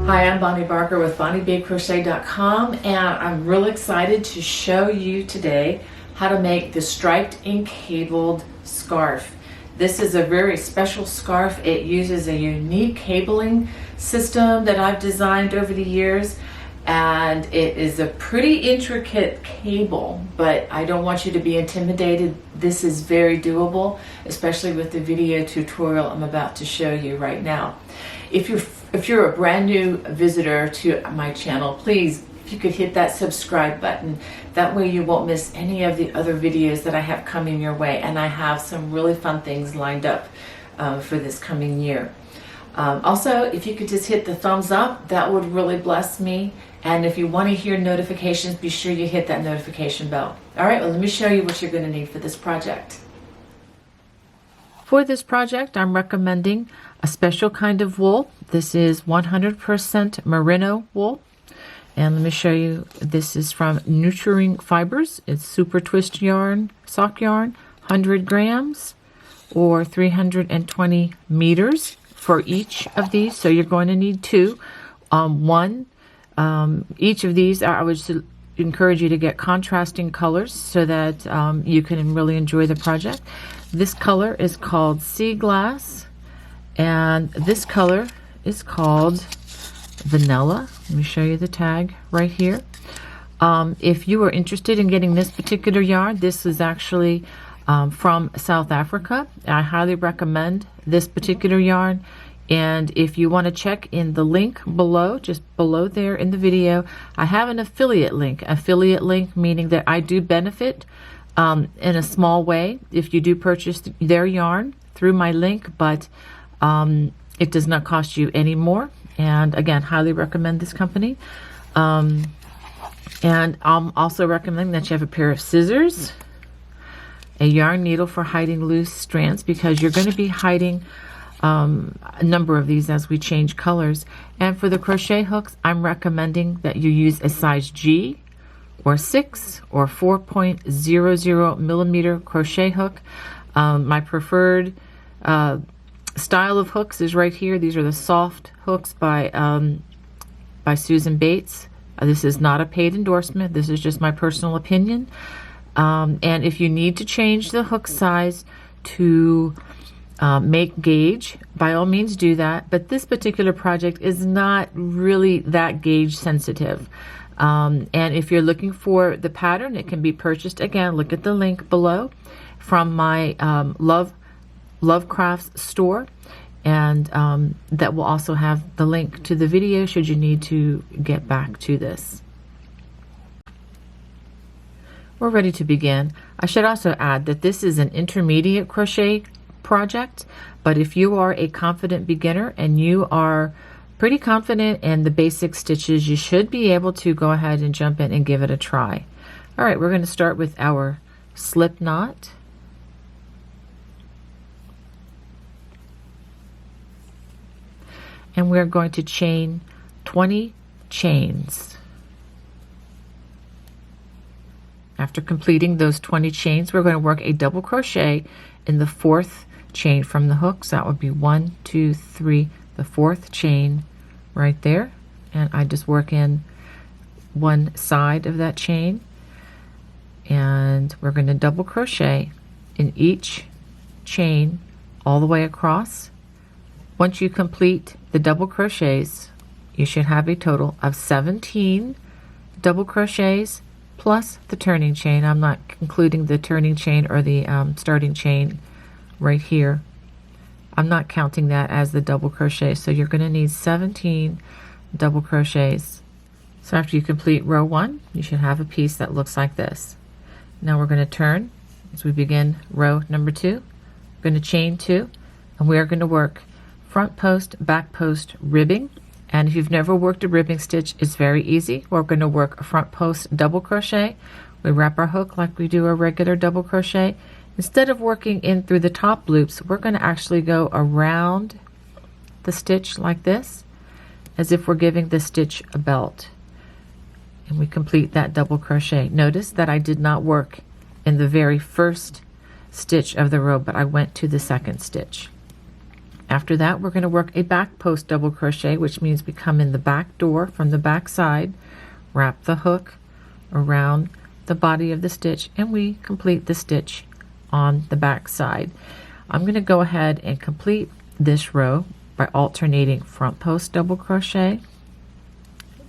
Hi, I'm Bonnie Barker with BonnieBayCrochet.com, and I'm really excited to show you today how to make the striped and cabled scarf. This is a very special scarf. It uses a unique cabling system that I've designed over the years, and it is a pretty intricate cable, but I don't want you to be intimidated. This is very doable, especially with the video tutorial I'm about to show you right now. If you're a brand new visitor to my channel, please, if you could hit that subscribe button. That way you won't miss any of the other videos that I have coming your way. And I have some really fun things lined up for this coming year. Also, if you could just hit the thumbs up, that would really bless me. And if you want to hear notifications, be sure you hit that notification bell. All right, well, let me show you what you're going to need for this project. For this project, I'm recommending a special kind of wool. This is 100% merino wool. And let me show you, this is from Nurturing Fibers. It's super twist yarn, sock yarn, 100 grams or 320 meters for each of these. So you're going to need two. Each of these, I would encourage you to get contrasting colors so that you can really enjoy the project. This color is called Sea Glass, and this color is called Vanilla. Let me show you the tag right here. If you are interested in getting this particular yarn, this is actually from South Africa. I highly recommend this particular yarn. And if you want to check in the link below, just below there in the video, I have an affiliate link. Affiliate link meaning that I do benefit in a small way if you do purchase their yarn through my link, but it does not cost you any more. And again, highly recommend this company. And I'm also recommending that you have a pair of scissors, a yarn needle for hiding loose strands, because you're going to be hiding a number of these as we change colors. And for the crochet hooks, I'm recommending that you use a size G or 6 or 4.00 millimeter crochet hook. My preferred style of hooks is right here. These are the soft hooks by Susan Bates. This is not a paid endorsement. This is just my personal opinion. And if you need to change the hook size to make gauge, by all means do that, but this particular project is not really that gauge sensitive. And if you're looking for the pattern, it can be purchased. Again, look at the link below from my Love Crafts store, and that will also have the link to the video should you need to get back to this. We're ready to begin. I should also add that this is an intermediate crochet project, but if you are a confident beginner and you are pretty confident in the basic stitches, you should be able to go ahead and jump in and give it a try. All right, we're going to start with our slip knot. And we're going to chain 20 chains. After completing those 20 chains, we're going to work a double crochet in the 4th chain from the hook. So that would be 1, 2, 3, the 4th chain right there. And I just work in one side of that chain. And we're going to double crochet in each chain all the way across. Once you complete the double crochets, you should have a total of 17 double crochets plus the turning chain. I'm not including the turning chain or the starting chain right here. I'm not counting that as the double crochet. So you're going to need 17 double crochets. So after you complete row 1, you should have a piece that looks like this. Now we're going to turn as we begin row number 2. We're going to chain 2, and we are going to work front post, back post ribbing. And if you've never worked a ribbing stitch, it's very easy. We're going to work a front post double crochet. We wrap our hook like we do a regular double crochet. Instead of working in through the top loops, we're going to actually go around the stitch like this, as if we're giving the stitch a belt. And we complete that double crochet. Notice that I did not work in the very first stitch of the row, but I went to the second stitch. After that, we're going to work a back post double crochet, which means we come in the back door from the back side, wrap the hook around the body of the stitch, and we complete the stitch on the back side. I'm going to go ahead and complete this row by alternating front post double crochet,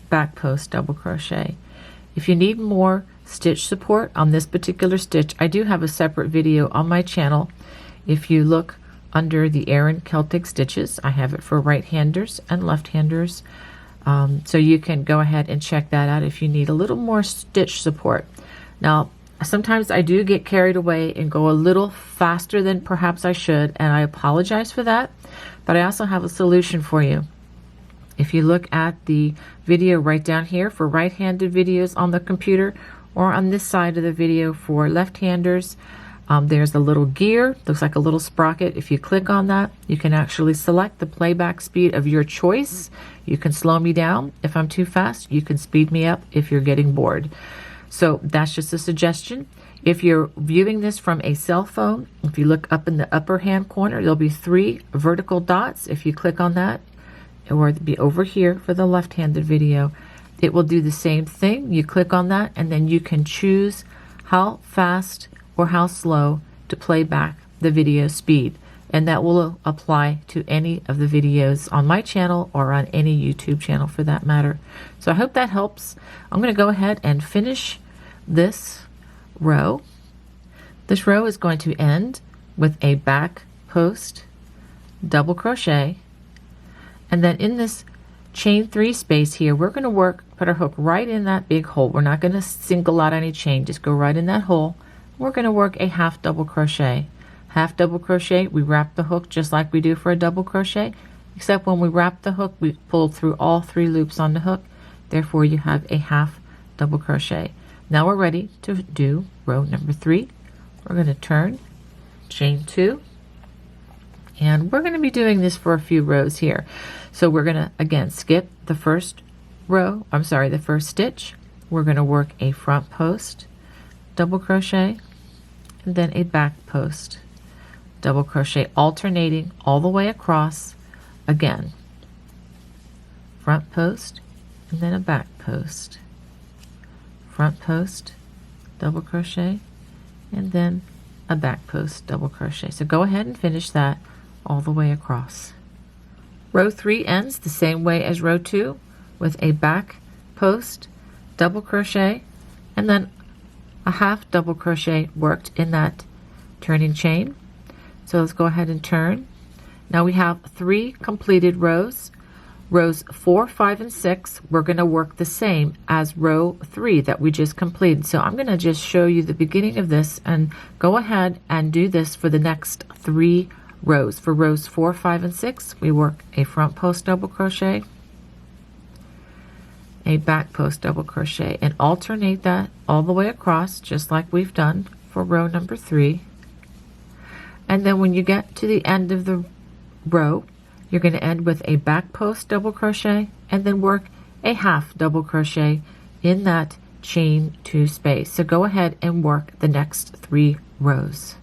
back post double crochet. If you need more stitch support on this particular stitch, I do have a separate video on my channel. If you look under the Erin Celtic Stitches, I have it for right-handers and left-handers, so you can go ahead and check that out if you need a little more stitch support. Now, sometimes I do get carried away and go a little faster than perhaps I should, and I apologize for that, but I also have a solution for you. If you look at the video right down here for right-handed videos on the computer, or on this side of the video for left-handers, there's a little gear, looks like a little sprocket. If you click on that, you can actually select the playback speed of your choice. You can slow me down if I'm too fast. You can speed me up if you're getting bored. So that's just a suggestion. If you're viewing this from a cell phone, if you look up in the upper hand corner, there'll be 3 vertical dots. If you click on that, or it'll be over here for the left-handed video, it will do the same thing. You click on that, and then you can choose how fast or how slow to play back the video speed, and that will apply to any of the videos on my channel or on any YouTube channel for that matter. So I hope that helps. I'm going to go ahead and finish this row. This row is going to end with a back post double crochet, and then in this chain 3 space here, we're going to put our hook right in that big hole. We're not going to single out any chain, just go right in that hole. We're going to work a half double crochet. Half double crochet, we wrap the hook just like we do for a double crochet, except when we wrap the hook, we pull through all 3 loops on the hook. Therefore, you have a half double crochet. Now we're ready to do row number 3. We're going to turn, chain 2, and we're going to be doing this for a few rows here. So we're going to, again, skip the first row, the first stitch. We're going to work a front post double crochet, and then a back post double crochet, alternating all the way across. Again, front post and then a back post, front post double crochet, and then a back post double crochet. So go ahead and finish that all the way across. Row 3 ends the same way as row 2, with a back post double crochet and then a half double crochet worked in that turning chain. So let's go ahead and turn. Now we have 3 completed rows. Rows 4, 5, and 6, we're going to work the same as row 3 that we just completed. So I'm going to just show you the beginning of this, and go ahead and do this for the next 3 rows. For rows 4, 5, and 6, we work a front post double crochet, a back post double crochet, and alternate that all the way across, just like we've done for row number 3. And then when you get to the end of the row, you're going to end with a back post double crochet and then work a half double crochet in that chain 2 space. So go ahead and work the next 3 rows.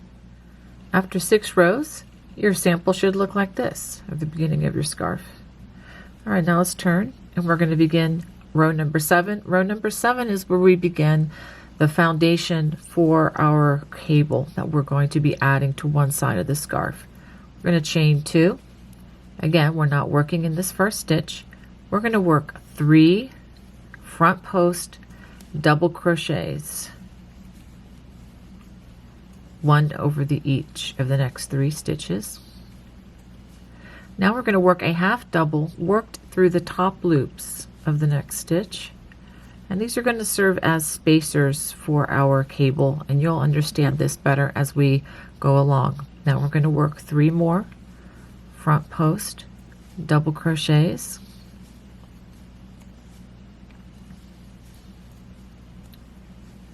After 6 rows, your sample should look like this at the beginning of your scarf. All right, now let's turn, and we're going to begin row number 7. Row number 7 is where we begin the foundation for our cable that we're going to be adding to one side of the scarf. We're going to chain 2. Again, we're not working in this first stitch. We're going to work 3 front post double crochets, 1 over each of the next 3 stitches. Now we're going to work a half double worked through the top loops of the next stitch, and these are going to serve as spacers for our cable, and you'll understand this better as we go along. Now we're going to work 3 more front post double crochets,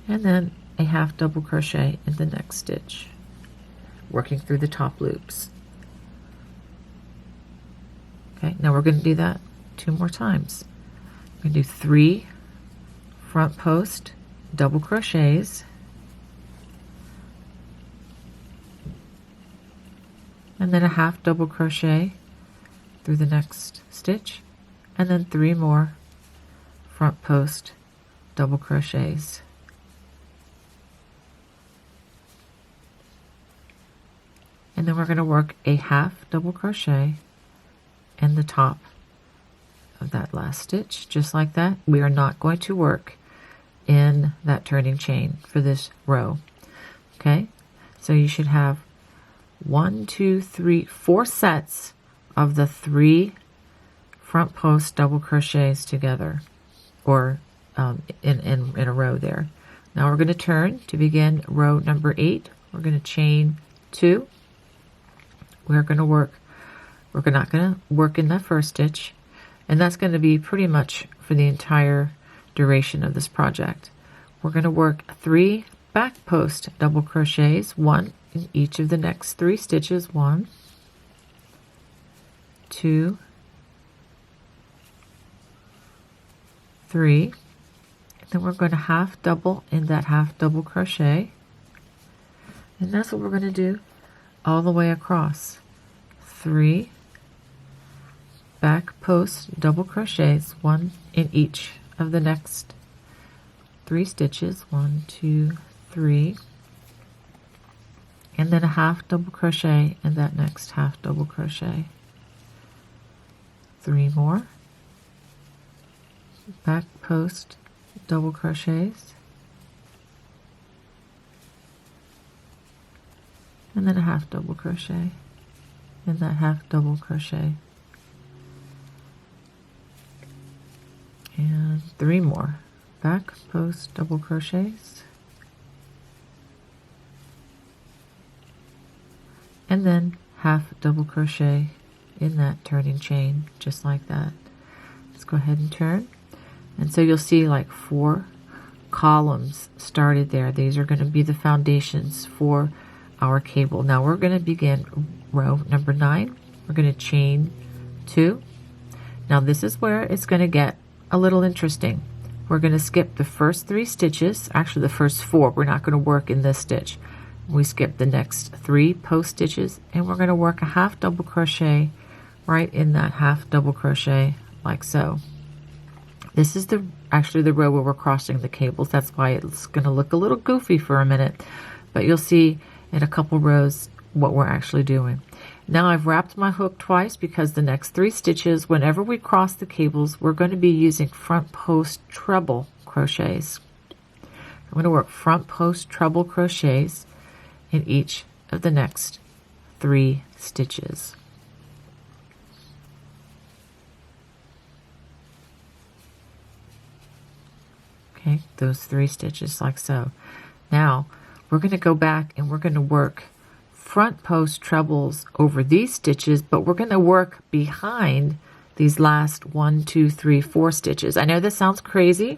and then a half double crochet in the next stitch, working through the top loops. Okay, now we're going to do that 2 more times. We're going to do 3 front post double crochets, and then a half double crochet through the next stitch, and then 3 more front post double crochets. And then we're going to work a half double crochet in the top of that last stitch, just like that. We are not going to work in that turning chain for this row. Okay, so you should have 1, 2, 3, 4 sets of the 3 front post double crochets together, or in a row there. Now we're going to turn to begin row number 8. We're going to chain 2. We're not going to work in that first stitch, and that's going to be pretty much for the entire duration of this project. We're going to work 3 back post double crochets, 1 in each of the next 3 stitches. 1, 2, 3. Then we're going to half double in that half double crochet, and that's what we're going to do all the way across. 3 back post double crochets, 1 in each of the next 3 stitches. 1, 2, 3, and then a half double crochet in that next half double crochet. 3 more back post double crochets, and then a half double crochet in that half double crochet, and 3 more back post double crochets, and then half double crochet in that turning chain, just like that. Let's go ahead and turn. And so you'll see like 4 columns started there. These are going to be the foundations for our cable. Now we're going to begin row number 9. We're going to chain 2. Now this is where it's going to get a little interesting. We're going to skip the first 3 stitches, actually the first 4. We're not going to work in this stitch. We skip the next 3 post stitches, and we're going to work a half double crochet right in that half double crochet, like so. This is actually the row where we're crossing the cables. That's why it's going to look a little goofy for a minute, but you'll see in a couple rows what we're actually doing. Now I've wrapped my hook twice because the next 3 stitches, whenever we cross the cables, we're going to be using front post treble crochets. I'm going to work front post treble crochets in each of the next 3 stitches. Okay, those 3 stitches like so. Now we're going to go back and we're going to work front post trebles over these stitches, but we're going to work behind these last 1, 2, 3, 4 stitches. I know this sounds crazy,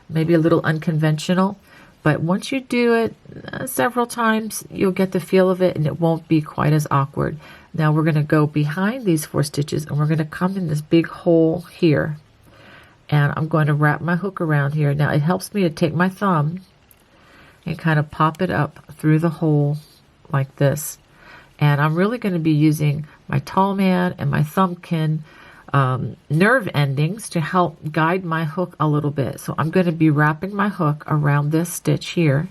maybe a little unconventional, but once you do it several times, you'll get the feel of it and it won't be quite as awkward. Now we're going to go behind these 4 stitches and we're going to come in this big hole here. And I'm going to wrap my hook around here. Now it helps me to take my thumb and kind of pop it up through the hole like this. And I'm really going to be using my tall man and my thumbkin nerve endings to help guide my hook a little bit. So I'm going to be wrapping my hook around this stitch here.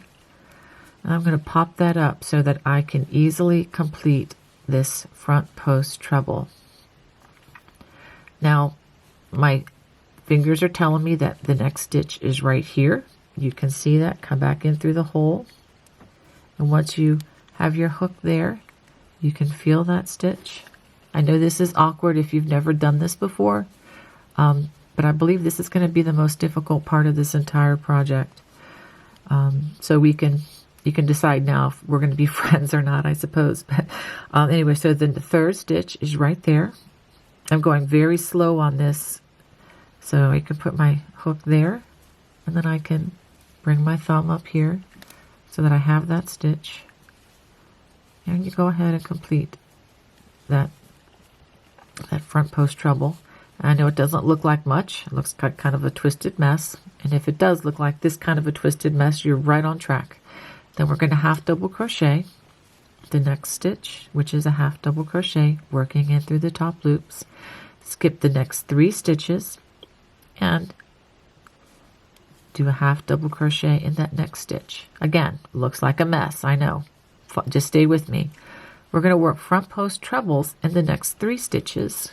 And I'm going to pop that up so that I can easily complete this front post treble. Now my fingers are telling me that the next stitch is right here. You can see that. Come back in through the hole. And once you have your hook there, you can feel that stitch. I know this is awkward if you've never done this before, but I believe this is going to be the most difficult part of this entire project. So you can decide now if we're going to be friends or not, I suppose. But anyway, so then the third stitch is right there. I'm going very slow on this, so I can put my hook there, and then I can bring my thumb up here so that I have that stitch. And you go ahead and complete that front post treble. I know it doesn't look like much. It looks like kind of a twisted mess. And if it does look like this kind of a twisted mess, you're right on track. Then we're going to half double crochet the next stitch, which is a half double crochet, working in through the top loops, skip the next 3 stitches, and do a half double crochet in that next stitch. Again, looks like a mess, I know. Just stay with me. We're going to work front post trebles in the next 3 stitches.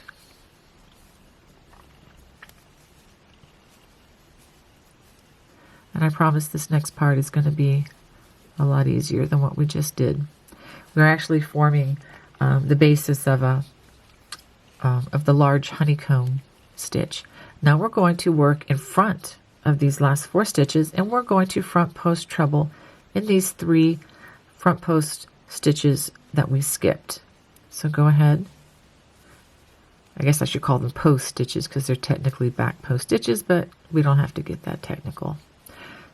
And I promise this next part is going to be a lot easier than what we just did. We're actually forming the basis of the large honeycomb stitch. Now we're going to work in front of these last 4 stitches, and we're going to front post treble in these 3 front post stitches that we skipped. So go ahead. I guess I should call them post stitches because they're technically back post stitches, but we don't have to get that technical.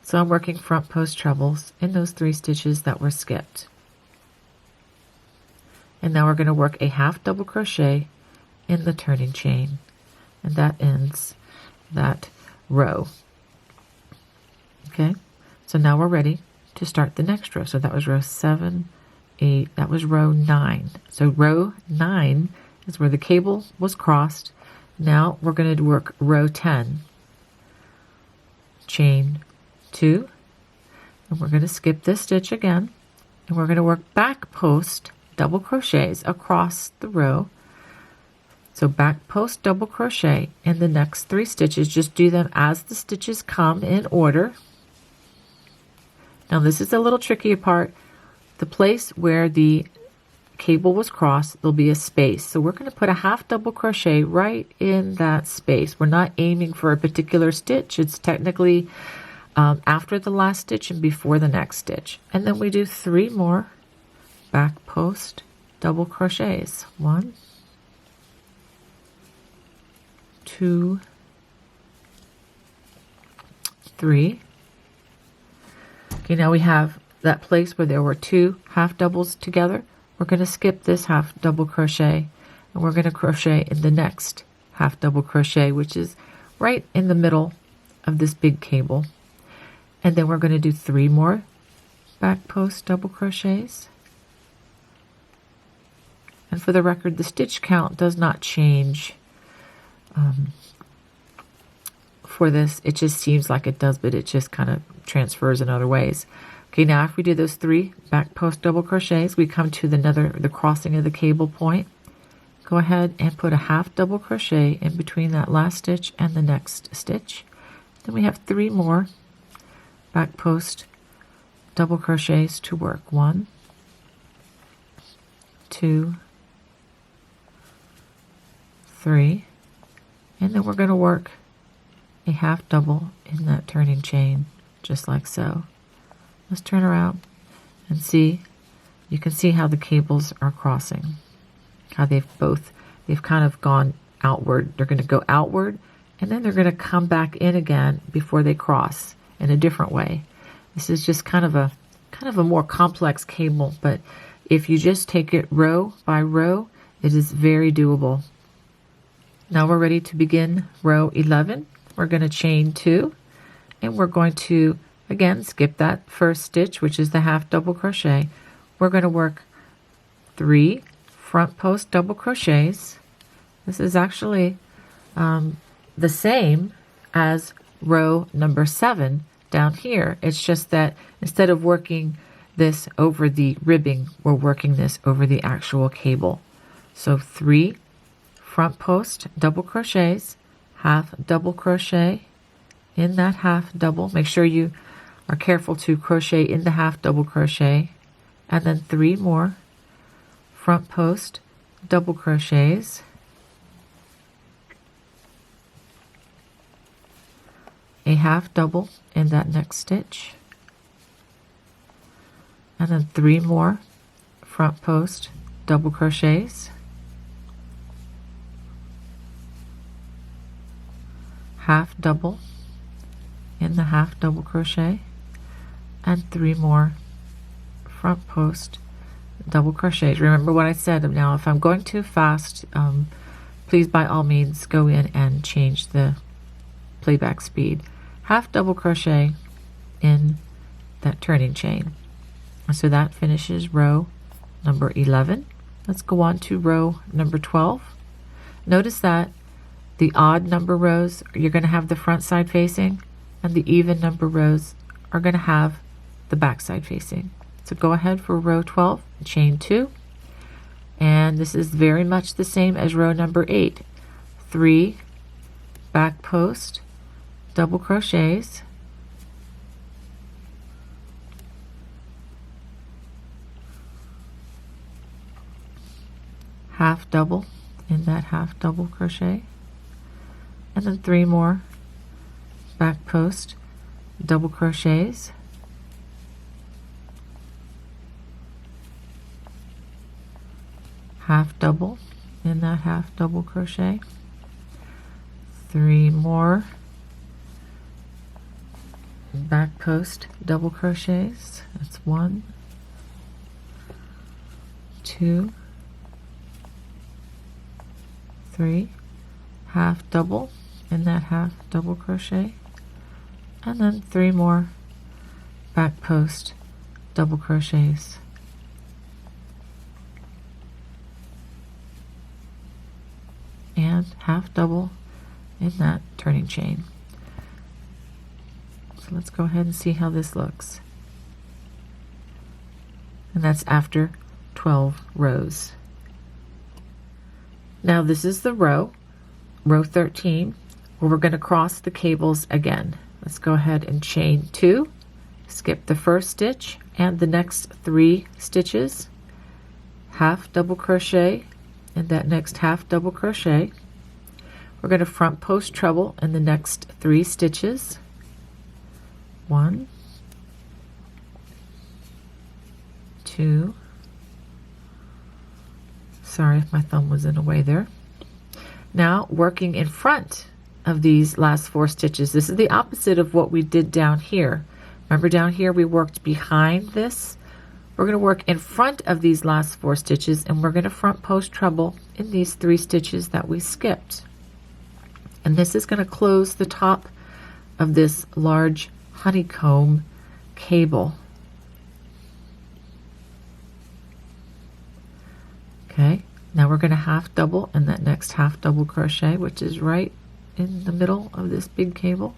So I'm working front post trebles in those 3 stitches that were skipped. And now we're going to work a half double crochet in the turning chain, and that ends that row. Okay, so now we're ready to start the next row. So that was row 7, 8, that was row 9. So row 9 is where the cable was crossed. Now we're going to work row 10. Chain 2, and we're going to skip this stitch again, and we're going to work back post double crochets across the row. So back post double crochet in the next 3 stitches. Just do them as the stitches come in order. Now this is a little tricky part. The place where the cable was crossed, there'll be a space. So we're going to put a half double crochet right in that space. We're not aiming for a particular stitch. It's technically after the last stitch and before the next stitch. And then we do 3 more back post double crochets. 1, 2, 3. Okay, now we have that place where there were 2 half doubles together. We're going to skip this half double crochet, and we're going to crochet in the next half double crochet, which is right in the middle of this big cable. And then we're going to do 3 more back post double crochets. And for the record, the stitch count does not change for this. It just seems like it does, but it just kind of transfers in other ways. Okay, now if we do those 3 back post double crochets, we come to the crossing of the cable point. Go ahead and put a half double crochet in between that last stitch and the next stitch. Then we have 3 more back post double crochets to work. 1, 2, 3, and then we're going to work a half double in that turning chain, just like so. Let's turn around and see. You can see how the cables are crossing, how they've kind of gone outward. They're going to go outward, and then they're going to come back in again before they cross in a different way. This is just kind of a more complex cable, but if you just take it row by row, it is very doable. Now we're ready to begin row 11. We're going to chain 2, and we're going to again skip that first stitch, which is the half double crochet. We're going to work 3 front post double crochets. This is actually the same as row number 7 down here. It's just that instead of working this over the ribbing, we're working this over the actual cable. So 3 front post double crochets, half double crochet in that half double. Make sure you are careful to crochet in the half double crochet, and then 3 more front post double crochets, a half double in that next stitch, and then 3 more front post double crochets, half double in the half double crochet, and 3 more front post double crochets. Remember what I said. Now if I'm going too fast, please by all means go in and change the playback speed. Half double crochet in that turning chain. So that finishes row number 11. Let's go on to row number 12. Notice that the odd number rows, you're going to have the front side facing, and the even number rows are going to have the back side facing. So go ahead for row 12, chain 2, and this is very much the same as row number 8. 3 back post double crochets, half double in that half double crochet, and then 3 more back post double crochets, half double in that half double crochet, 3 more back post double crochets. That's 1, 2, 3, half double in that half double crochet, and then 3 more back post double crochets, and half double in that turning chain. So let's go ahead and see how this looks. And that's after 12 rows. Now this is the row 13, where we're going to cross the cables again. Let's go ahead and chain 2, skip the first stitch and the next 3 stitches, half double crochet in that next half double crochet. We're going to front post treble in the next 3 stitches. 1, 2, sorry if my thumb was in the way there. Now working in front of these last 4 stitches, this is the opposite of what we did down here. Remember down here we worked behind this? We're going to work in front of these last 4 stitches, and we're going to front post treble in these 3 stitches that we skipped. And this is going to close the top of this large honeycomb cable. Okay, now we're going to half double in that next half double crochet, which is right in the middle of this big cable.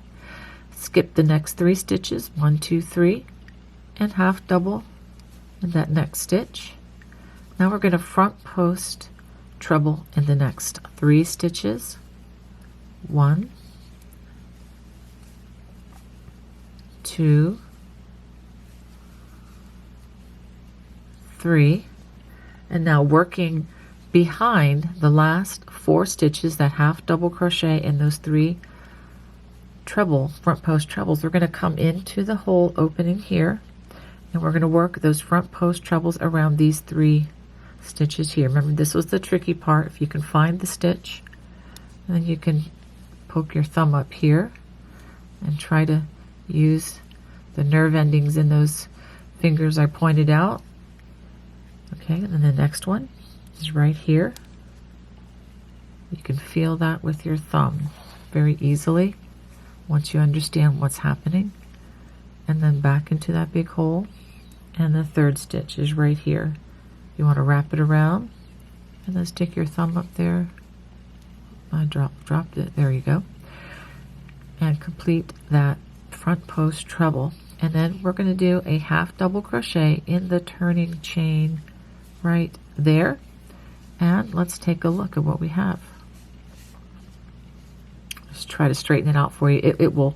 Skip the next 3 stitches, 1, 2, 3, and half double in that next stitch. Now we're going to front post treble in the next 3 stitches. 1, 2, 3, and now working behind the last 4 stitches, that half double crochet in those 3 treble front post trebles, we're going to come into the hole opening here, and we're going to work those front post trebles around these 3 stitches here. Remember, this was the tricky part. If you can find the stitch, and then you can poke your thumb up here and try to use the nerve endings in those fingers I pointed out. Okay, and then the next one is right here. You can feel that with your thumb very easily once you understand what's happening. And then back into that big hole, and the 3rd stitch is right here. You want to wrap it around and then stick your thumb up there. I dropped it, there you go, and complete that front post treble. And then we're going to do a half double crochet in the turning chain right there, and let's take a look at what we have. Just try to straighten it out for you. It will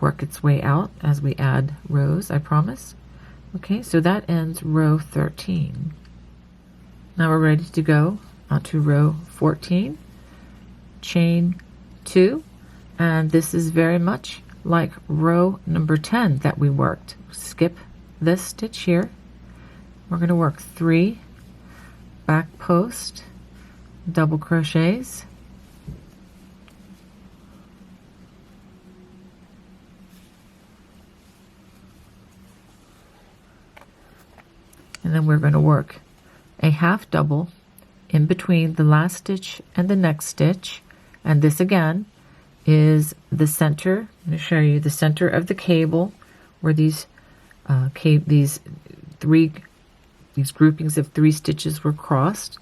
work its way out as we add rows, I promise. Okay, so that ends row 13. Now we're ready to go onto row 14. Chain 2, and this is very much like row number 10 that we worked. Skip this stitch here. We're going to work 3 back post double crochets, and then we're going to work a half double in between the last stitch and the next stitch. And this again is the center. I'm going to show you the center of the cable where these 3 these groupings of 3 stitches were crossed,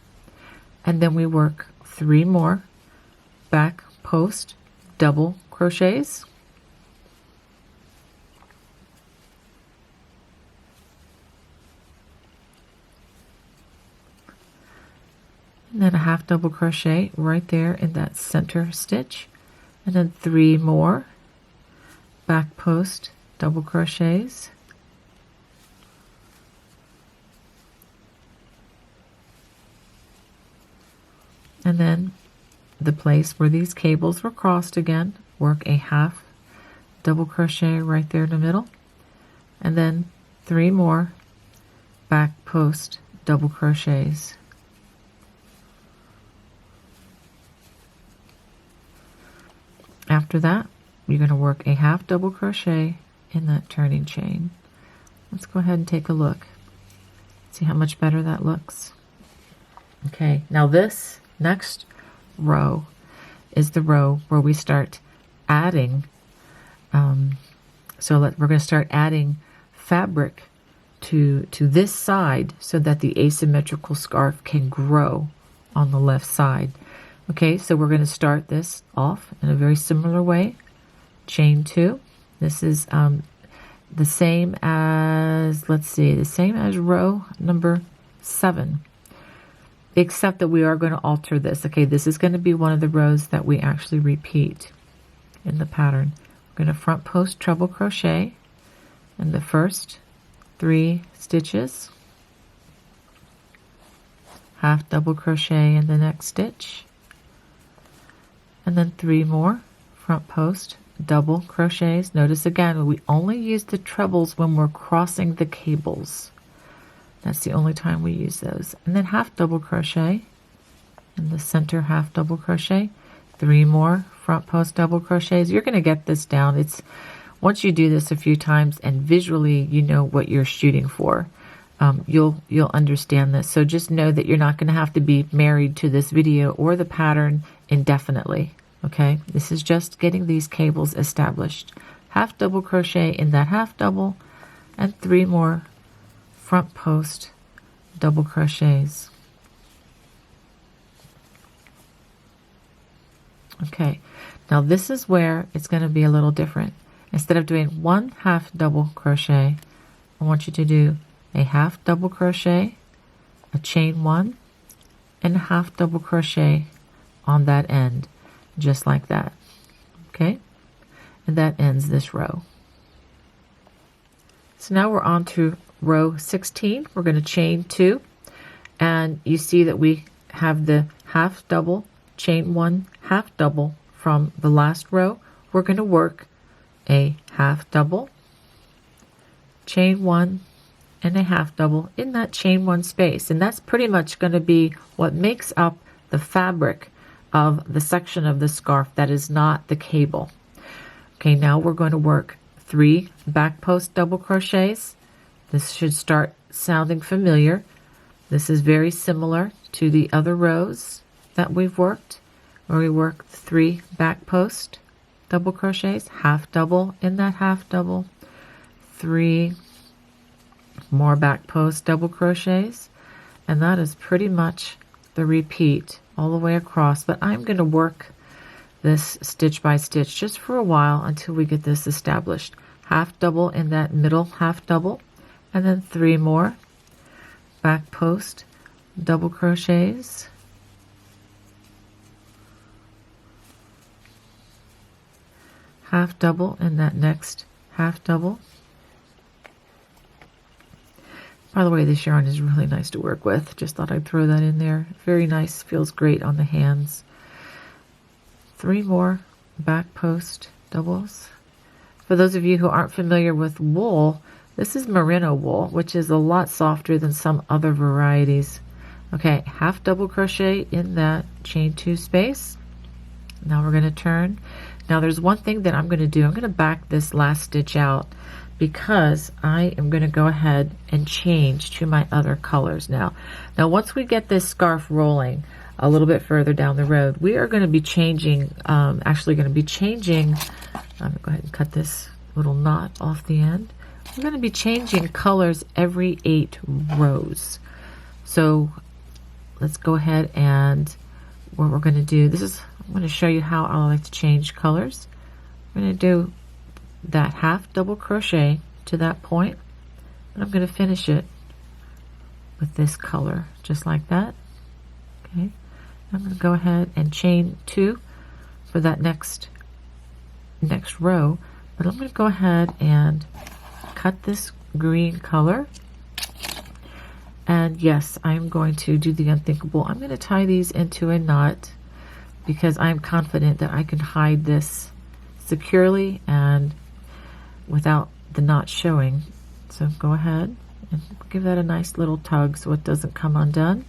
and then we work 3 more back post double crochets, and then a half double crochet right there in that center stitch, and then 3 more back post double crochets, and then the place where these cables were crossed again, work a half double crochet right there in the middle, and then 3 more back post double crochets. After that, you're going to work a half double crochet in that turning chain. Let's go ahead and take a look. See how much better that looks. Okay, now this next row is the row where we start adding, we're going to start adding fabric to this side so that the asymmetrical scarf can grow on the left side. Okay, so we're going to start this off in a very similar way. Chain 2. This is the same as, the same as row number 7. Except that we are going to alter this. Okay, this is going to be one of the rows that we actually repeat in the pattern. We're going to front post treble crochet in the first 3 stitches, half double crochet in the next stitch, and then 3 more front post double crochets. Notice again, we only use the trebles when we're crossing the cables. That's the only time we use those. And then half double crochet in the center, half double crochet, 3 more front post double crochets. You're going to get this down. It's once you do this a few times and visually you know what you're shooting for, you'll understand this. So just know that you're not going to have to be married to this video or the pattern indefinitely. Okay, this is just getting these cables established. Half double crochet in that half double, and 3 more front post double crochets. Okay, now this is where it's going to be a little different. Instead of doing 1 half double crochet, I want you to do a half double crochet, a chain 1, and a half double crochet on that end, just like that. Okay, and that ends this row. So now we're on to row 16. We're going to chain 2, and you see that we have the half double, chain 1, half double from the last row. We're going to work a half double, chain 1, and a half double in that chain 1 space, and that's pretty much going to be what makes up the fabric of the section of the scarf that is not the cable. Okay, now we're going to work 3 back post double crochets. This should start sounding familiar. This is very similar to the other rows that we've worked, where we work 3 back post double crochets, half double in that half double, 3 more back post double crochets, and that is pretty much the repeat all the way across. But I'm going to work this stitch by stitch just for a while until we get this established. Half double in that middle half double, and then 3 more back post double crochets, half double in that next half double. By the way, this yarn is really nice to work with. Just thought I'd throw that in there. Very nice, feels great on the hands. 3 more back post doubles. For those of you who aren't familiar with wool, this is merino wool, which is a lot softer than some other varieties. Okay, half double crochet in that chain 2 space. Now we're going to turn. Now there's one thing that I'm going to do. I'm going to back this last stitch out because I am going to go ahead and change to my other colors now. Now once we get this scarf rolling a little bit further down the road, we are going to be changing, I'm going to go ahead and cut this little knot off the end. we're going to be changing colors every 8 rows. So let's go ahead, and what we're going to do, I'm going to show you how I like to change colors. I'm going to do that half double crochet to that point, and I'm going to finish it with this color just like that. Okay, I'm going to go ahead and chain 2 for that next row, but I'm going to go ahead and cut this green color. And yes, I'm going to do the unthinkable. I'm going to tie these into a knot because I'm confident that I can hide this securely and without the knot showing. So go ahead and give that a nice little tug so it doesn't come undone.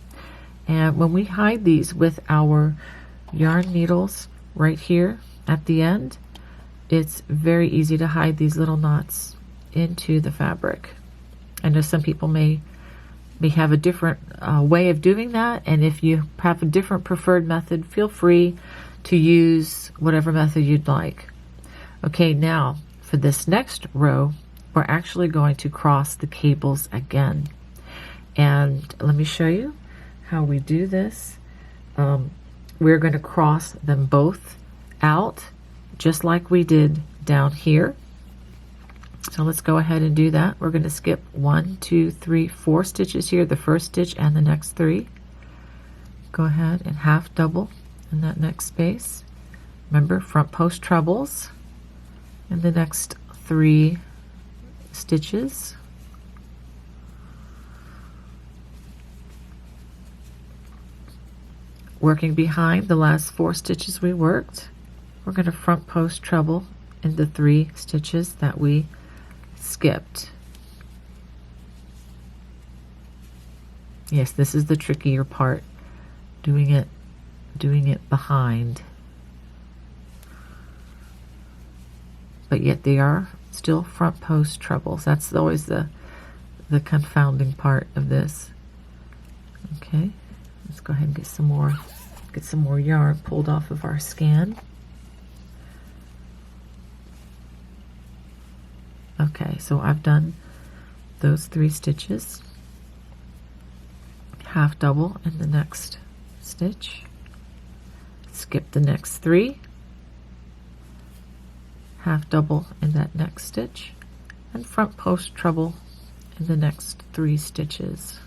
And when we hide these with our yarn needles right here at the end, it's very easy to hide these little knots into the fabric. I know some people may have a different way of doing that, and if you have a different preferred method, feel free to use whatever method you'd like. Okay, now for this next row, we're actually going to cross the cables again. And let me show you how we do this. We're going to cross them both out just like we did down here. So let's go ahead and do that. We're going to skip 1, 2, 3, 4 stitches here, the first stitch and the next 3. Go ahead and half double in that next space. Remember, front post trebles in the next 3 stitches. Working behind the last 4 stitches we worked, we're going to front post treble in the 3 stitches that we skipped. Yes, this is the trickier part, doing it behind. But yet they are still front post trebles. That's always the confounding part of this. Okay, let's go ahead and get some more yarn pulled off of our scan. Okay, so I've done those 3 stitches, half double in the next stitch, skip the next 3, half double in that next stitch, and front post treble in the next 3 stitches.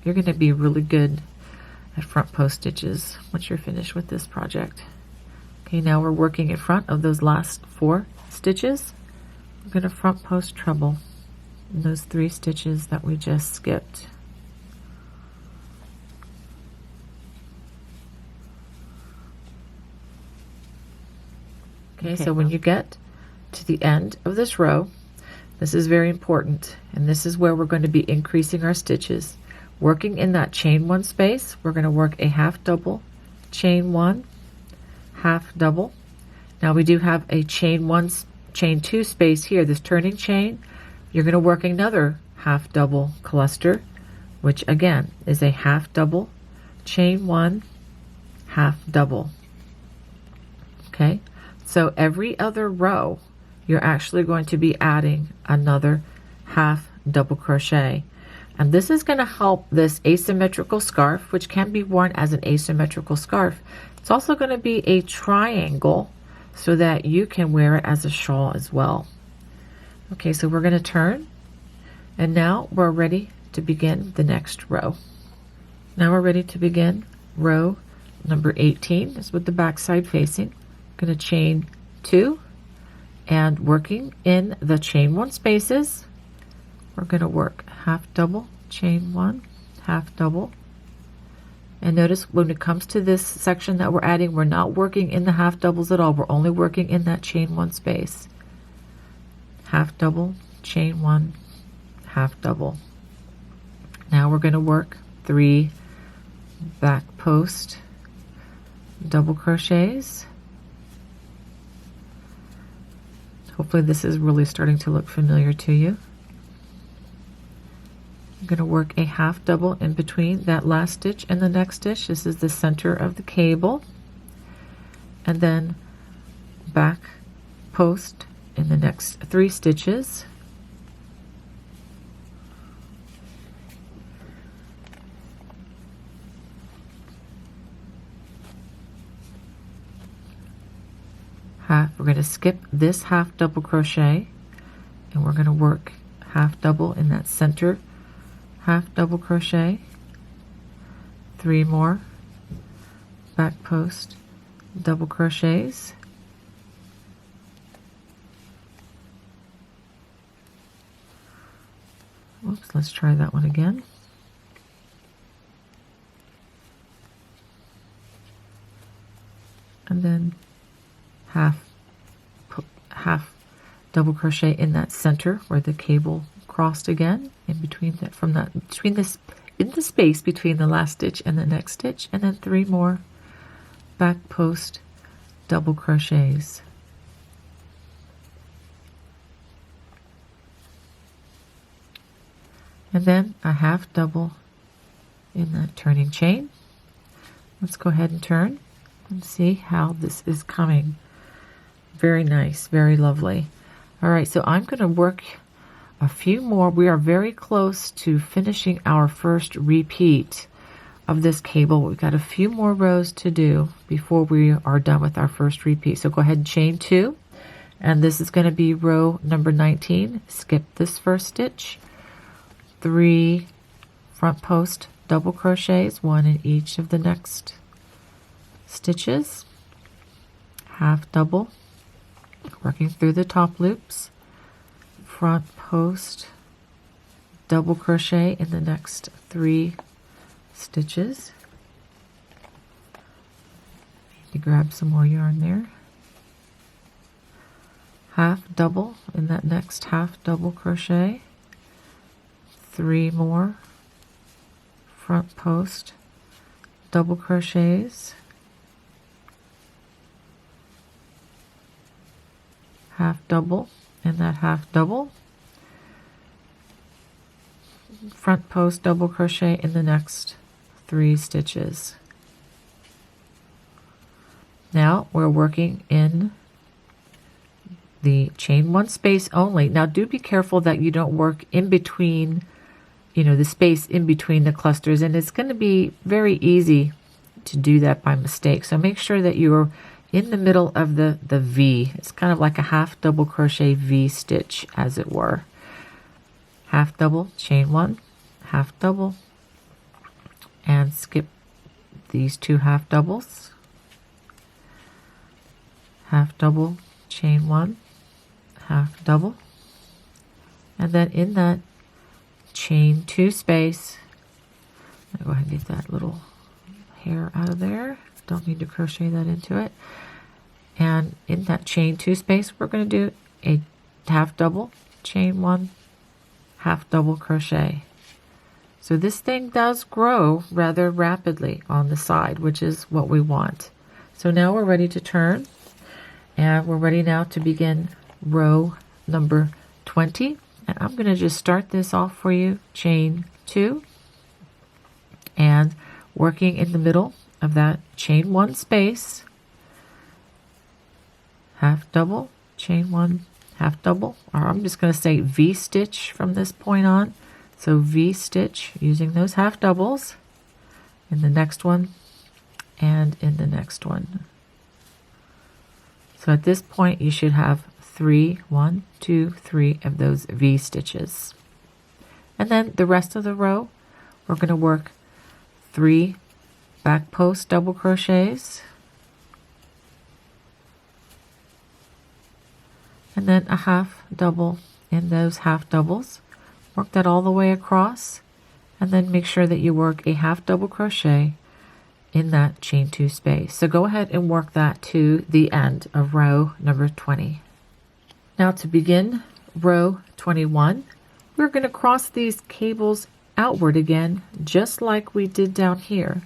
You're going to be really good at front post stitches once you're finished with this project. Okay, now we're working in front of those last 4 stitches. We're going to front post treble in those 3 stitches that we just skipped. Okay, so when you get to the end of this row, this is very important, and this is where we're going to be increasing our stitches. Working in that chain 1 space, we're going to work a half double, chain 1, half double. Now we do have a chain 1, chain 2 space here, this turning chain. You're going to work another half double cluster, which again is a half double, chain 1, half double. Okay, so every other row you're actually going to be adding another half double crochet, and this is going to help this asymmetrical scarf, which can be worn as an asymmetrical scarf. It's also going to be a triangle so that you can wear it as a shawl as well. Okay, so we're going to turn, and now we're ready to begin the next row. Now we're ready to begin row number 18. This is with the back side facing. I'm going to chain 2, and working in the chain 1 spaces, we're going to work half double, chain 1, half double. And notice when it comes to this section that we're adding, we're not working in the half doubles at all. We're only working in that chain 1 space. Half double, chain 1, half double. Now we're going to work 3 back post double crochets. Hopefully this is really starting to look familiar to you. I'm going to work a half double in between that last stitch and the next stitch. This is the center of the cable. And then back post in the next 3 stitches. We're going to skip this half double crochet, and we're going to work half double in that center half double crochet, 3 more back post double crochets, oops, let's try that one again. And then half double crochet in that center where the cable crossed again, in between that, in the space between the last stitch and the next stitch, and then 3 more back post double crochets. And then a half double in that turning chain. Let's go ahead and turn and see how this is coming. Very nice, very lovely. All right, so I'm going to work a few more. We are very close to finishing our first repeat of this cable. We've got a few more rows to do before we are done with our first repeat. So go ahead and chain 2, and this is going to be row number 19. Skip this first stitch, 3 front post double crochets, 1 in each of the next stitches, half double, working through the top loops, front post double crochet in the next 3 stitches. Need to grab some more yarn there. Half double in that next half double crochet, 3 more front post double crochets, half double in that half double, front post double crochet in the next 3 stitches. Now we're working in the chain 1 space only. Now do be careful that you don't work in between, the space in between the clusters, and it's going to be very easy to do that by mistake. So make sure that you're in the middle of the V. It's kind of like a half double crochet V stitch, as it were. Half double, chain 1, half double, and skip these 2 half doubles. Half double, chain 1, half double, and then in that chain 2 space, I'll go ahead and get that little hair out of there. Don't need to crochet that into it. And in that chain 2 space, we're going to do a half double, chain 1, half double crochet. So this thing does grow rather rapidly on the side, which is what we want. So now we're ready to turn, and we're ready now to begin row number 20. And I'm going to just start this off for you, chain 2, and working in the middle of that chain 1 space, half double, chain 1, half double, or I'm just going to say V stitch from this point on. So V stitch using those half doubles in the next one and in the next one. So at this point you should have 1, 2, 3 of those V stitches. And then the rest of the row, we're going to work 3 back post double crochets, and then a half double in those half doubles. Work that all the way across, and then make sure that you work a half double crochet in that chain 2 space. So go ahead and work that to the end of row number 20. Now to begin row 21, we're going to cross these cables outward again, just like we did down here.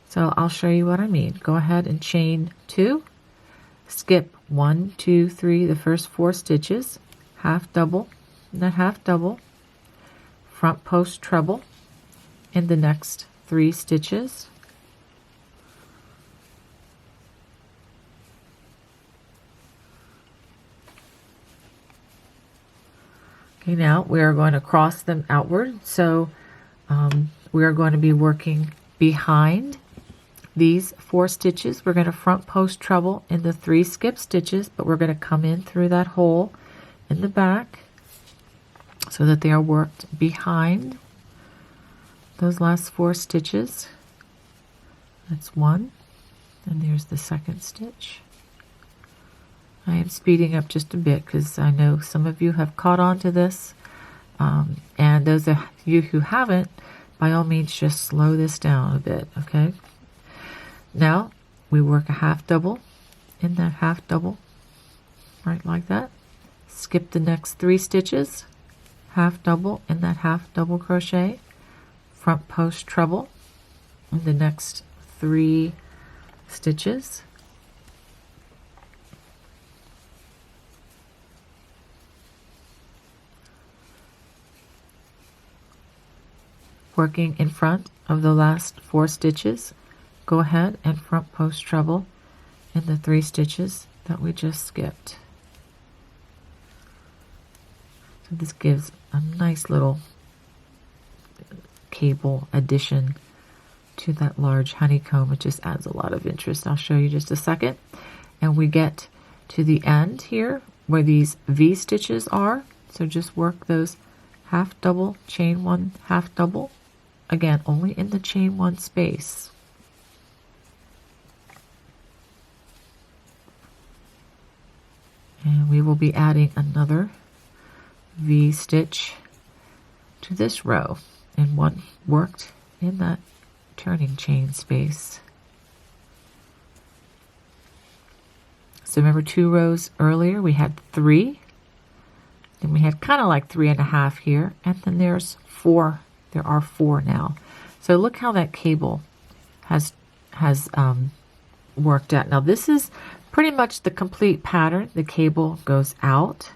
So I'll show you what I mean. Go ahead and chain 2, skip 1, 2, 3, the first 4 stitches, half double, and that half double, front post treble in the next 3 stitches, Okay, now we are going to cross them outward. So we are going to be working behind these 4 stitches. We're going to front post treble in the 3 skip stitches, but we're going to come in through that hole in the back so that they are worked behind those last 4 stitches. That's 1, and there's the 2nd stitch. I am speeding up just a bit because I know some of you have caught on to this, and those of you who haven't, by all means just slow this down a bit, okay? Now we work a half double in that half double, right like that. Skip the next 3 stitches, half double in that half double crochet, front post treble in the next 3 stitches, working in front of the last 4 stitches. Go ahead and front post treble in the 3 stitches that we just skipped. So this gives a nice little cable addition to that large honeycomb. It just adds a lot of interest. I'll show you just a second. And we get to the end here where these V stitches are. So just work those half double, chain 1, half double. Again, only in the chain 1 space. And we will be adding another V stitch to this row, and 1 worked in that turning chain space. So remember 2 rows earlier we had 3, then we had kind of like 3.5 here, and then there's 4. There are 4 now. So look how that cable has worked out. Now this is pretty much the complete pattern. The cable goes out,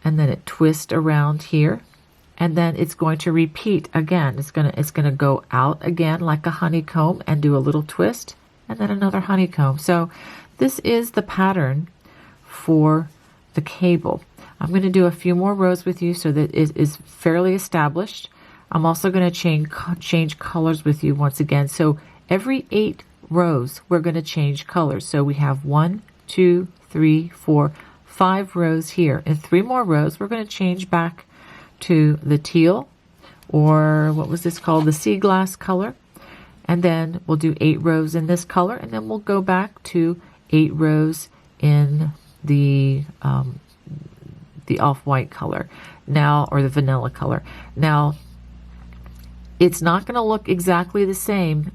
and then it twists around here, and then it's going to repeat again. It's gonna go out again like a honeycomb and do a little twist, and then another honeycomb. So this is the pattern for the cable. I'm going to do a few more rows with you so that it is fairly established. I'm also going to change colors with you once again. So every 8 rows we're going to change colors. So we have 1, 2, 3, 4, 5 rows here. In 3 more rows we're going to change back to the teal, or what was this called, the sea glass color, and then we'll do 8 rows in this color, and then we'll go back to 8 rows in the off-white color now, or the vanilla color. Now it's not going to look exactly the same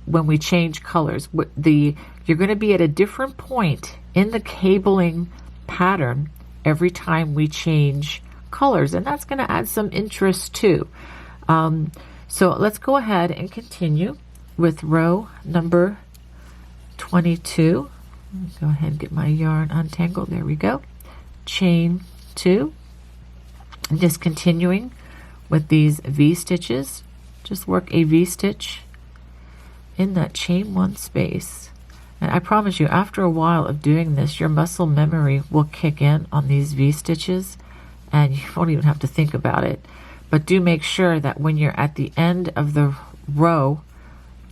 when we change colors. You're going to be at a different point in the cabling pattern every time we change colors, and that's going to add some interest too. So let's go ahead and continue with row number 22. Go ahead and get my yarn untangled. There we go. Chain 2, and just continuing with these V stitches. Just work a V stitch in that chain 1 space, and I promise you, after a while of doing this, your muscle memory will kick in on these V stitches, and you won't even have to think about it. But do make sure that when you're at the end of the row,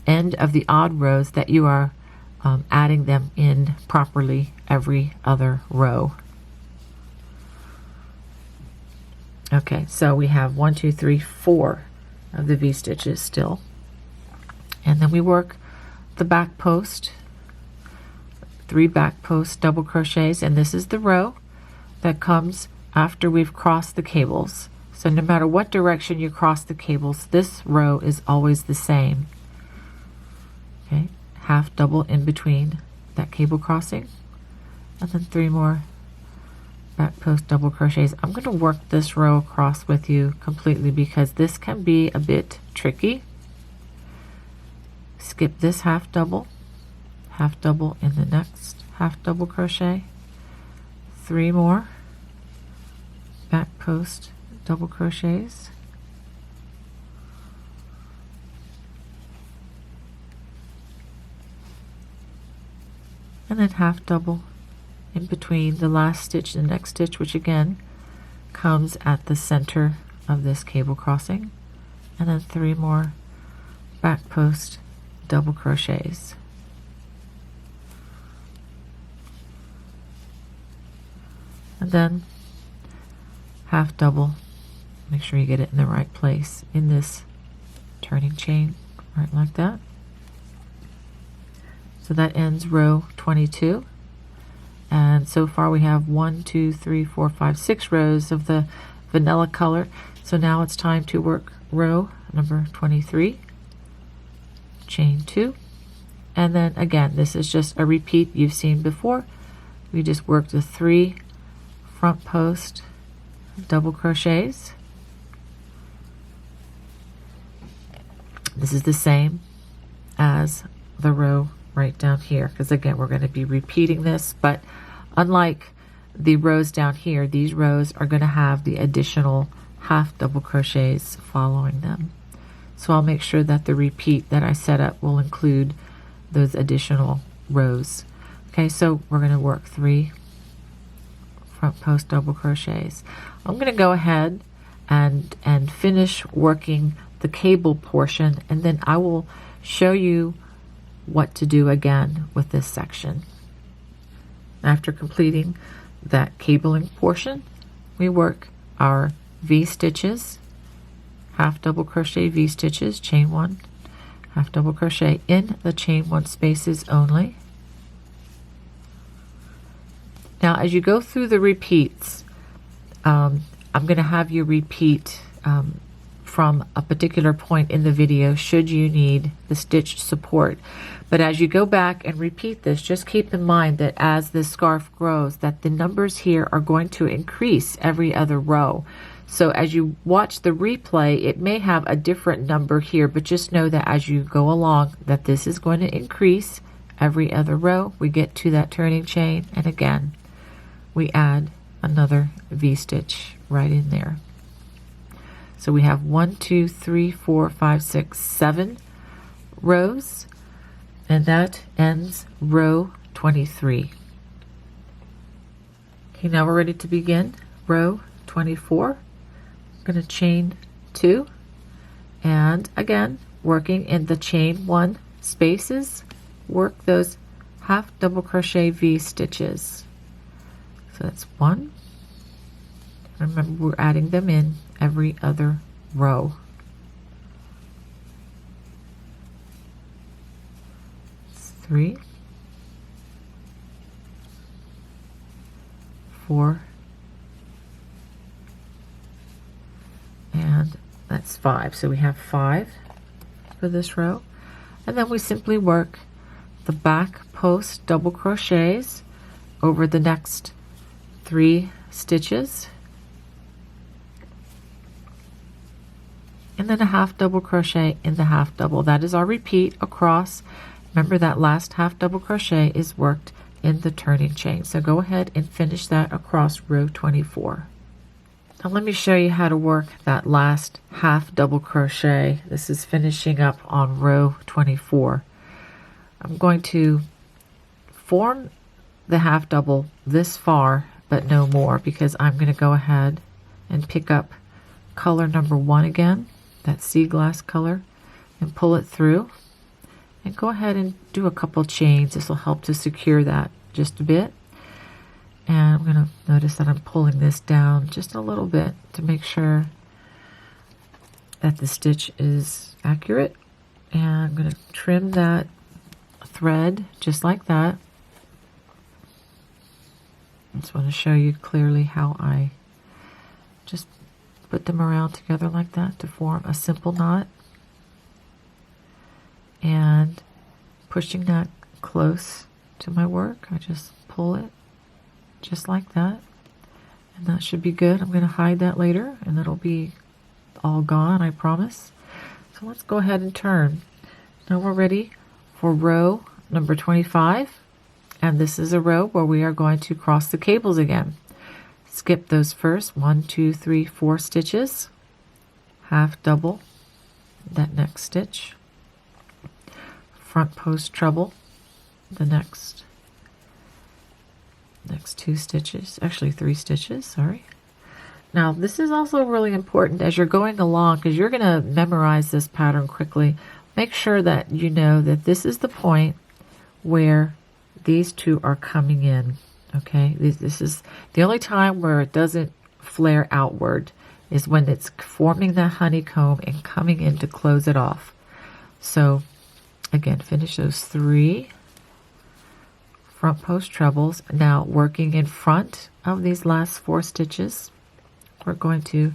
end of the odd rows, that you are adding them in properly every other row. Okay, so we have 1, 2, 3, 4 of the V stitches still, and then we work the back post, 3 back post double crochets, and this is the row that comes after we've crossed the cables. So no matter what direction you cross the cables, this row is always the same. Okay, half double in between that cable crossing, and then 3 more back post double crochets. I'm going to work this row across with you completely because this can be a bit tricky. Skip this half double in the next half double crochet, 3 more back post double crochets, and then half double in between the last stitch and the next stitch, which again comes at the center of this cable crossing, and then 3 more back post double crochets. And then half double, make sure you get it in the right place in this turning chain, right like that. So that ends row 22. And so far we have 1, 2, 3, 4, 5, 6 rows of the vanilla color. So now it's time to work row number 23, chain 2, and then again, this is just a repeat you've seen before. We just worked the 3 front post double crochets. This is the same as the row right down here, because again we're going to be repeating this, but unlike the rows down here, these rows are going to have the additional half double crochets following them. So I'll make sure that the repeat that I set up will include those additional rows. Okay, so we're going to work 3 front post double crochets. I'm going to go ahead and finish working the cable portion, and then I will show you what to do again with this section. After completing that cabling portion, we work our V stitches, half double crochet V stitches, chain 1, half double crochet in the chain 1 spaces only. Now as you go through the repeats, I'm going to have you repeat from a particular point in the video should you need the stitch support. But as you go back and repeat this, just keep in mind that as this scarf grows, that the numbers here are going to increase every other row. So as you watch the replay, it may have a different number here, but just know that as you go along, that this is going to increase every other row. We get to that turning chain, and again, we add another V-stitch right in there. So we have 1, 2, 3, 4, 5, 6, 7 rows, and that ends row 23. Okay, now we're ready to begin row 24. I'm going to chain 2, and again, working in the chain 1 spaces, work those half double crochet V stitches. So that's 1. Remember, we're adding them in every other row. It's 3, 4, and that's 5. So we have 5 for this row, and then we simply work the back post double crochets over the next 3 stitches, and then a half double crochet in the half double. That is our repeat across. Remember that last half double crochet is worked in the turning chain. So go ahead and finish that across row 24. Now let me show you how to work that last half double crochet. This is finishing up on row 24. I'm going to form the half double this far, but no more, because I'm going to go ahead and pick up color number 1 again, that sea glass color, and pull it through, and go ahead and do a couple chains. This will help to secure that just a bit. And I'm going to notice that I'm pulling this down just a little bit to make sure that the stitch is accurate. And I'm going to trim that thread just like that. I just want to show you clearly how I just put them around together like that to form a simple knot, and pushing that close to my work, I just pull it just like that, and that should be good. I'm going to hide that later and it'll be all gone, I promise. So let's go ahead and turn. Now we're ready for row number 25, and this is a row where we are going to cross the cables again. Skip those first 1, 2, 3, 4 stitches, half double that next stitch, front post treble the next 2 stitches, actually 3 stitches, sorry, Now this is also really important as you're going along, because you're going to memorize this pattern quickly. Make sure that you know that this is the point where these two are coming in. Okay, this is the only time where it doesn't flare outward, is when it's forming that honeycomb and coming in to close it off. So again, finish those 3 front post trebles. Now working in front of these last 4 stitches, we're going to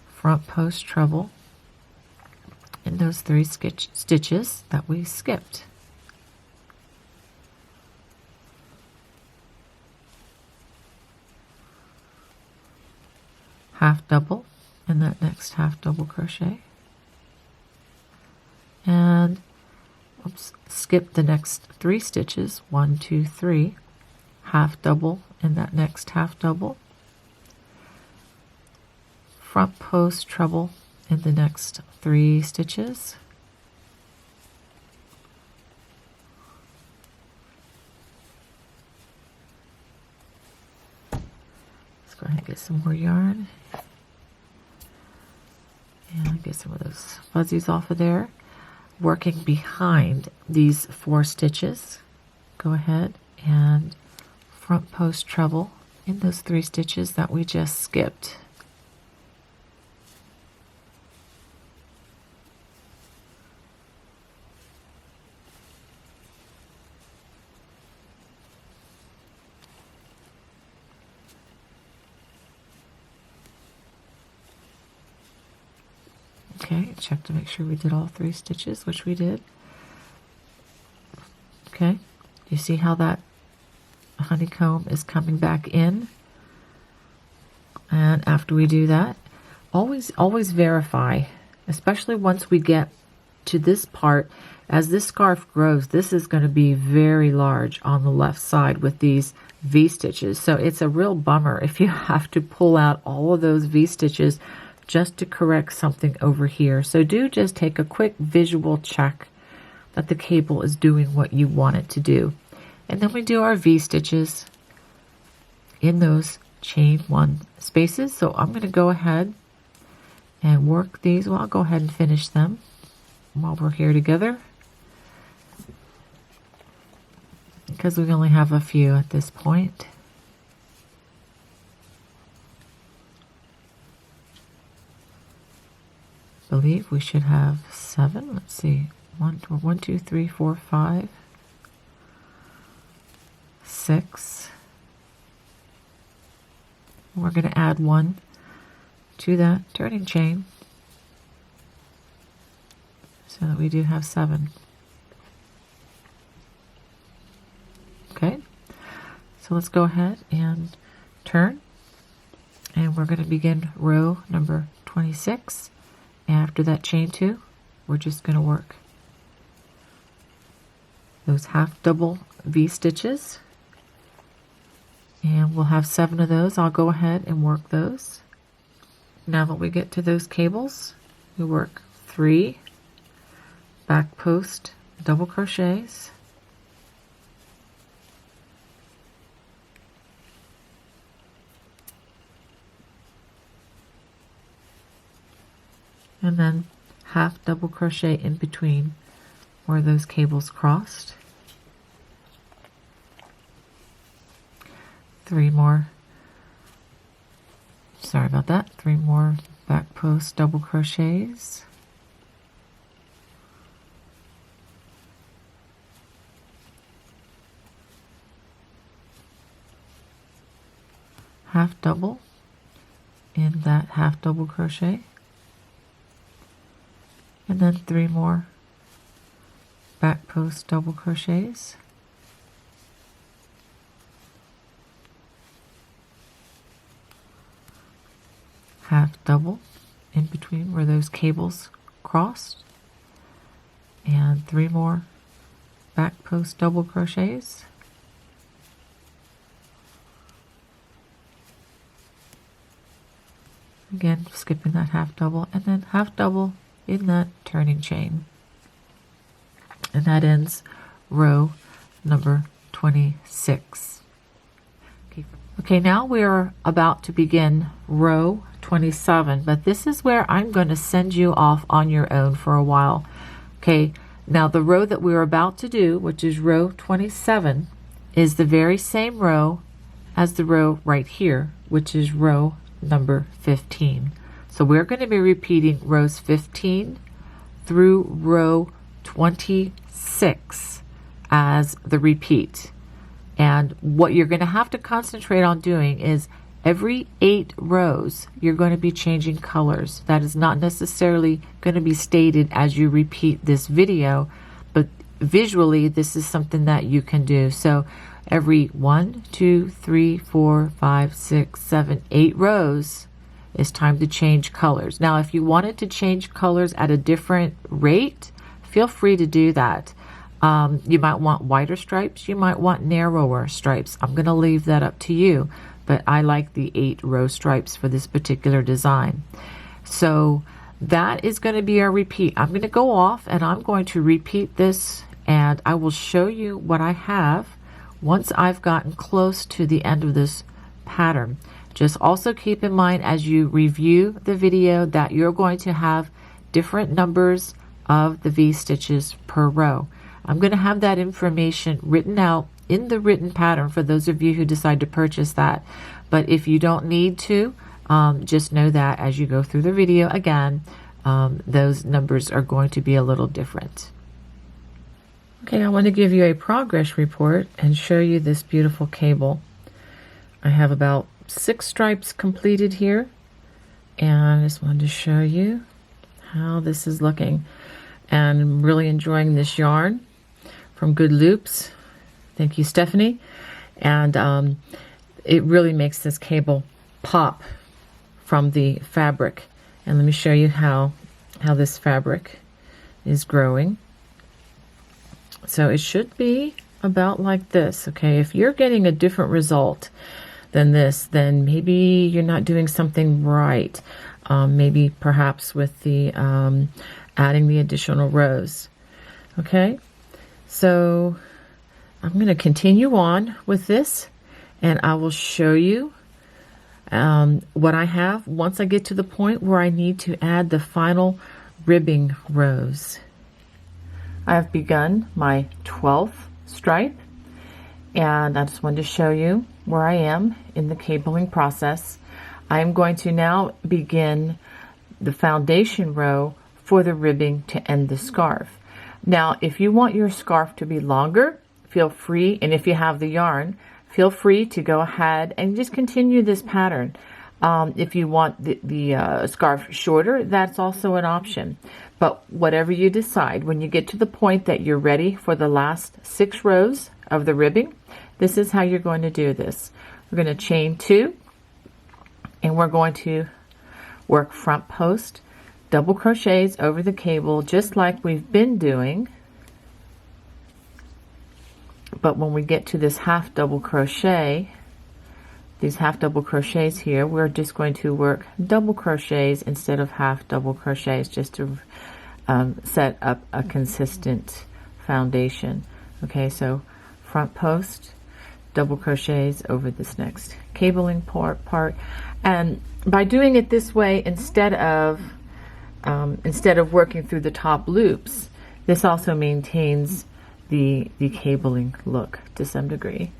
front post treble in those 3 stitches that we skipped. Half double in that next half double crochet, and skip the next 3 stitches, 1, 2, 3, half double in that next half double, front post treble in the next 3 stitches, let's go ahead and get some more yarn and get some of those fuzzies off of there. Working behind these 4 stitches, go ahead and front post treble in those 3 stitches that we just skipped. Okay, check to make sure we did all 3 stitches, which we did. Okay, you see how that honeycomb is coming back in? And after we do that, always verify, especially once we get to this part. As this scarf grows, this is going to be very large on the left side with these V stitches. So it's a real bummer if you have to pull out all of those V stitches just to correct something over here. So do just take a quick visual check that the cable is doing what you want it to do. And then we do our V stitches in those chain 1 spaces. So I'm going to go ahead and work these. Well, I'll go ahead and finish them while we're here together, because we only have a few at this point. I believe we should have 7. Let's see. 1, 2, 3, 4, 5, 6. We're going to add 1 to that turning chain so that we do have 7. Okay, so let's go ahead and turn, and we're going to begin row number 26. After that chain 2, we're just going to work those half double V stitches, and we'll have 7 of those. I'll go ahead and work those. Now that we get to those cables, we work 3 back post double crochets, and then half double crochet in between where those cables crossed. 3 more, sorry about that, 3 more back post double crochets, half double in that half double crochet, and then 3 more back post double crochets, half double in between where those cables crossed, and 3 more back post double crochets, again skipping that half double, and then half double in that turning chain. And that ends row number 26. Okay, now we are about to begin row 27, but this is where I'm going to send you off on your own for a while. Okay, now the row that we're about to do, which is row 27, is the very same row as the row right here, which is row number 15. So we're going to be repeating rows 15 through row 26 as the repeat. And what you're going to have to concentrate on doing is every 8 rows, you're going to be changing colors. That is not necessarily going to be stated as you repeat this video, but visually, this is something that you can do. So every 1, 2, 3, 4, 5, 6, 7, 8 rows, it's time to change colors. Now, if you wanted to change colors at a different rate, feel free to do that. You might want wider stripes, you might want narrower stripes. I'm going to leave that up to you, but I like the 8 row stripes for this particular design. So that is going to be our repeat. I'm going to go off and I'm going to repeat this, and I will show you what I have once I've gotten close to the end of this pattern. Just also keep in mind as you review the video that you're going to have different numbers of the V-stitches per row. I'm going to have that information written out in the written pattern for those of you who decide to purchase that. But if you don't need to, just know that as you go through the video again, those numbers are going to be a little different. Okay, I want to give you a progress report and show you this beautiful cable. I have about 6 stripes completed here, and I just wanted to show you how this is looking. And I'm really enjoying this yarn from Good Loops. Thank you, Stephanie. And it really makes this cable pop from the fabric. And let me show you how this fabric is growing. So it should be about like this. Okay, if you're getting a different result than this, then maybe you're not doing something right. Maybe perhaps with the adding the additional rows. Okay, so I'm going to continue on with this, and I will show you what I have once I get to the point where I need to add the final ribbing rows. I have begun my 12th stripe, and I just wanted to show you where I am in the cabling process. I am going to now begin the foundation row for the ribbing to end the scarf. Now, if you want your scarf to be longer, feel free, and if you have the yarn, feel free to go ahead and just continue this pattern. If you want the scarf shorter, that's also an option. But whatever you decide, when you get to the point that you're ready for the last 6 rows of the ribbing, this is how you're going to do this. We're going to chain 2, and we're going to work front post, double crochets over the cable just like we've been doing. But when we get to this half double crochet, these half double crochets here, we're just going to work double crochets instead of half double crochets, just to set up a consistent foundation. Okay, so front post, double crochets over this next cabling part, and by doing it this way, instead of working through the top loops, this also maintains the cabling look to some degree.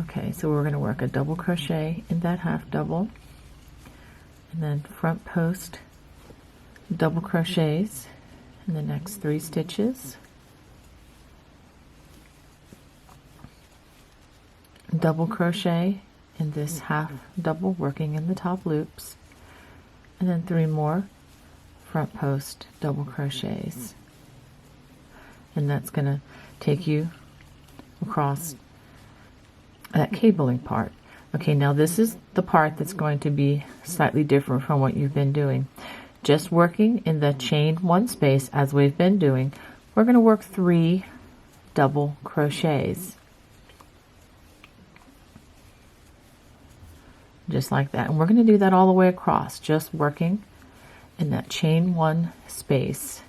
Okay, so we're going to work a double crochet in that half double, and then front post, double crochets in the next 3 stitches, double crochet in this half double, working in the top loops, and then 3 more front post double crochets, and that's going to take you across that cabling part. Okay, now this is the part that's going to be slightly different from what you've been doing. Just working in the chain 1 space as we've been doing, we're going to work 3 double crochets. Just like that. And we're going to do that all the way across, just working in that chain 1 space.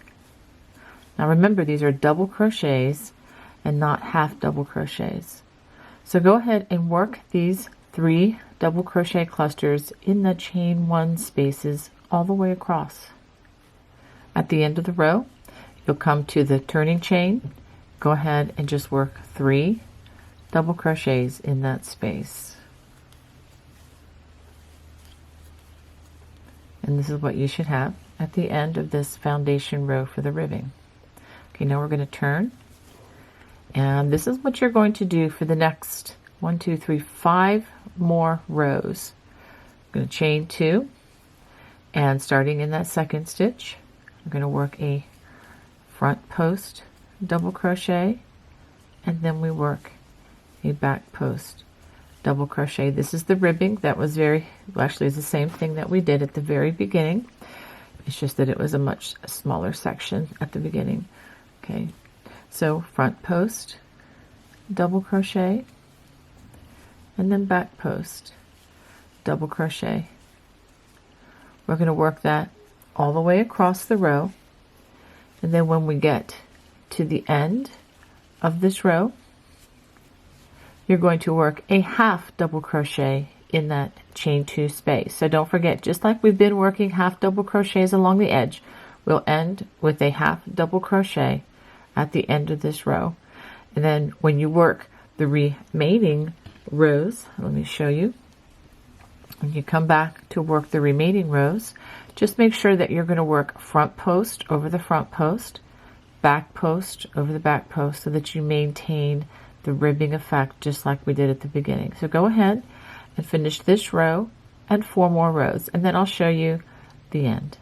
Now remember, these are double crochets and not half double crochets. So go ahead and work these 3 double crochet clusters in the chain 1 spaces all the way across. At the end of the row, you'll come to the turning chain. Go ahead and just work 3 double crochets in that space. And this is what you should have at the end of this foundation row for the ribbing. Okay, now we're going to turn, and this is what you're going to do for the next 1, 2, 3, 5 more rows. I'm going to chain 2, and starting in that second stitch, I'm going to work a front post double crochet, and then we work a back post double crochet. This is the ribbing that was actually it's the same thing that we did at the very beginning. It's just that it was a much smaller section at the beginning. Okay, so front post double crochet, and then back post double crochet. We're going to work that all the way across the row, and then when we get to the end of this row, you're going to work a half double crochet in that chain 2 space. So don't forget, just like we've been working half double crochets along the edge, we'll end with a half double crochet at the end of this row. And then when you work the remaining rows, let me show you. When you come back to work the remaining rows, just make sure that you're going to work front post over the front post, back post over the back post, so that you maintain the ribbing effect just like we did at the beginning. So go ahead and finish this row and 4 more rows, and then I'll show you the end.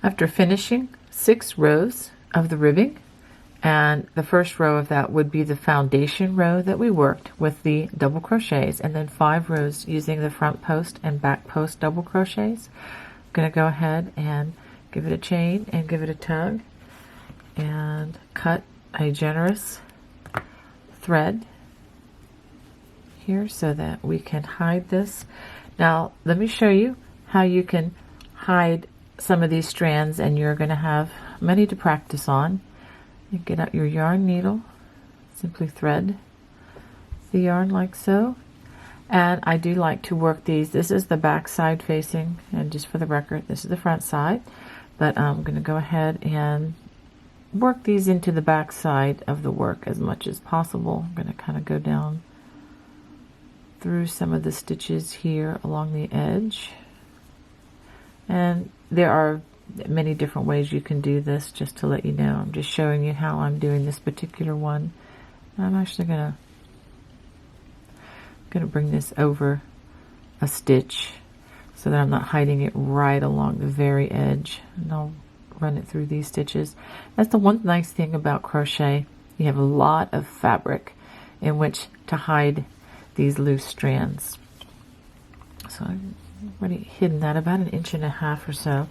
After finishing 6 rows of the ribbing, and the first row of that would be the foundation row that we worked with the double crochets, and then 5 rows using the front post and back post double crochets. I'm going to go ahead and give it a chain and give it a tug and cut a generous thread here so that we can hide this. Now let me show you how you can hide some of these strands, and you're going to have many to practice on. You get out your yarn needle, simply thread the yarn like so, and I do like to work these. This is the back side facing, and just for the record, this is the front side, but I'm going to go ahead and work these into the back side of the work as much as possible. I'm going to kind of go down through some of the stitches here along the edge, and there are many different ways you can do this, just to let you know. I'm just showing you how I'm doing this particular one. I'm actually gonna bring this over a stitch so that I'm not hiding it right along the very edge, and I'll run it through these stitches. That's the one nice thing about crochet. You have a lot of fabric in which to hide these loose strands. So I've already hidden that about 1.5 inches or so.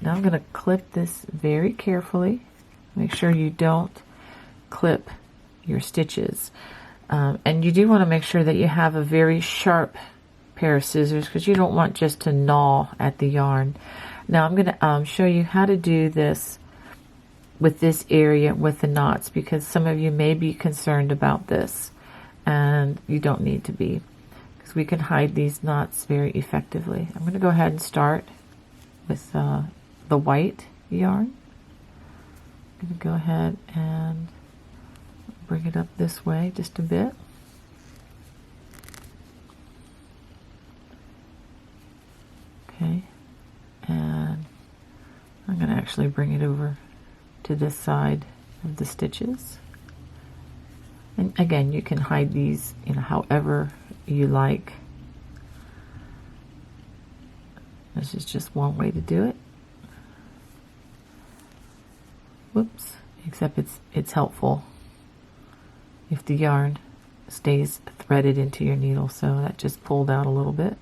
Now I'm going to clip this very carefully. Make sure you don't clip your stitches. And you do want to make sure that you have a very sharp pair of scissors, because you don't want just to gnaw at the yarn. Now I'm going to show you how to do this with this area with the knots, because some of you may be concerned about this, and you don't need to be, because we can hide these knots very effectively. I'm going to go ahead and start with the white yarn. I'm going to go ahead and bring it up this way just a bit. Okay, and I'm going to actually bring it over to this side of the stitches. And again, you can hide these, however you like. This is just one way to do it. Whoops, except it's helpful if the yarn stays threaded into your needle. So that just pulled out a little bit,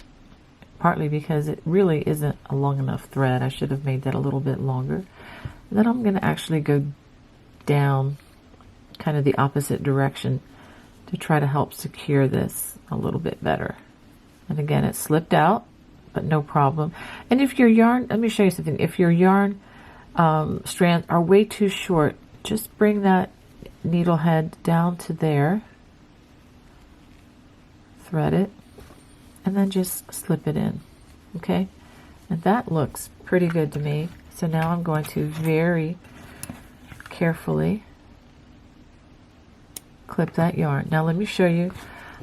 partly because it really isn't a long enough thread. I should have made that a little bit longer. And then I'm going to actually go down kind of the opposite direction to try to help secure this a little bit better. And again, it slipped out, but no problem. And if your yarn, let me show you something. If your yarn strands are way too short, just bring that needle head down to there, thread it, and then just slip it in. Okay, and that looks pretty good to me. So now I'm going to very carefully clip that yarn. Now let me show you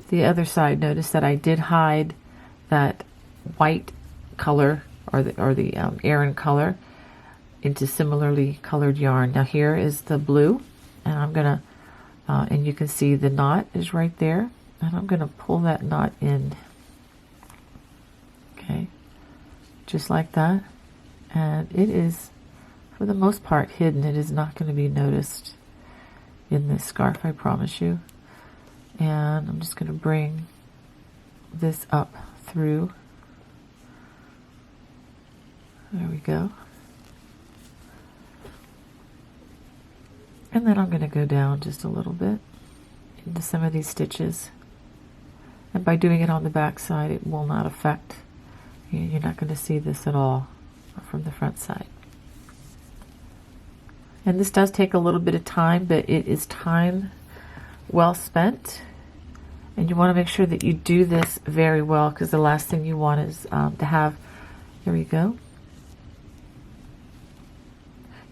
the other side. Notice that I did hide that white color or the Aran color into similarly colored yarn. Now here is the blue, and I'm gonna and you can see the knot is right there, and I'm gonna pull that knot in. Okay, just like that, and it is for the most part hidden. It is not going to be noticed in this scarf, I promise you. And I'm just going to bring this up through. There we go. And then I'm going to go down just a little bit into some of these stitches. And by doing it on the back side, it will not affect, you're not going to see this at all from the front side. And this does take a little bit of time, but it is time well spent. And you want to make sure that you do this very well, because the last thing you want is to have, here we go.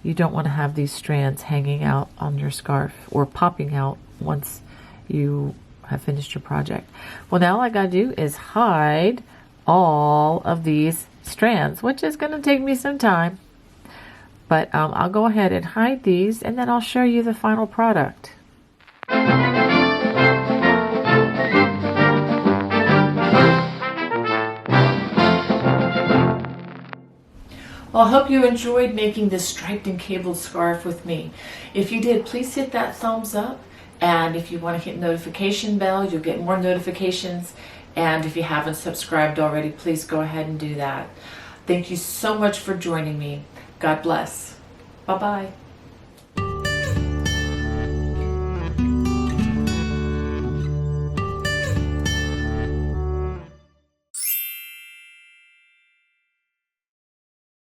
You don't want to have these strands hanging out on your scarf or popping out once you have finished your project. Well, now all I gotta do is hide all of these strands, which is going to take me some time. But I'll go ahead and hide these, and then I'll show you the final product. Well, I hope you enjoyed making this striped and cabled scarf with me. If you did, please hit that thumbs up. And if you want to hit notification bell, you'll get more notifications. And if you haven't subscribed already, please go ahead and do that. Thank you so much for joining me. God bless. Bye-bye.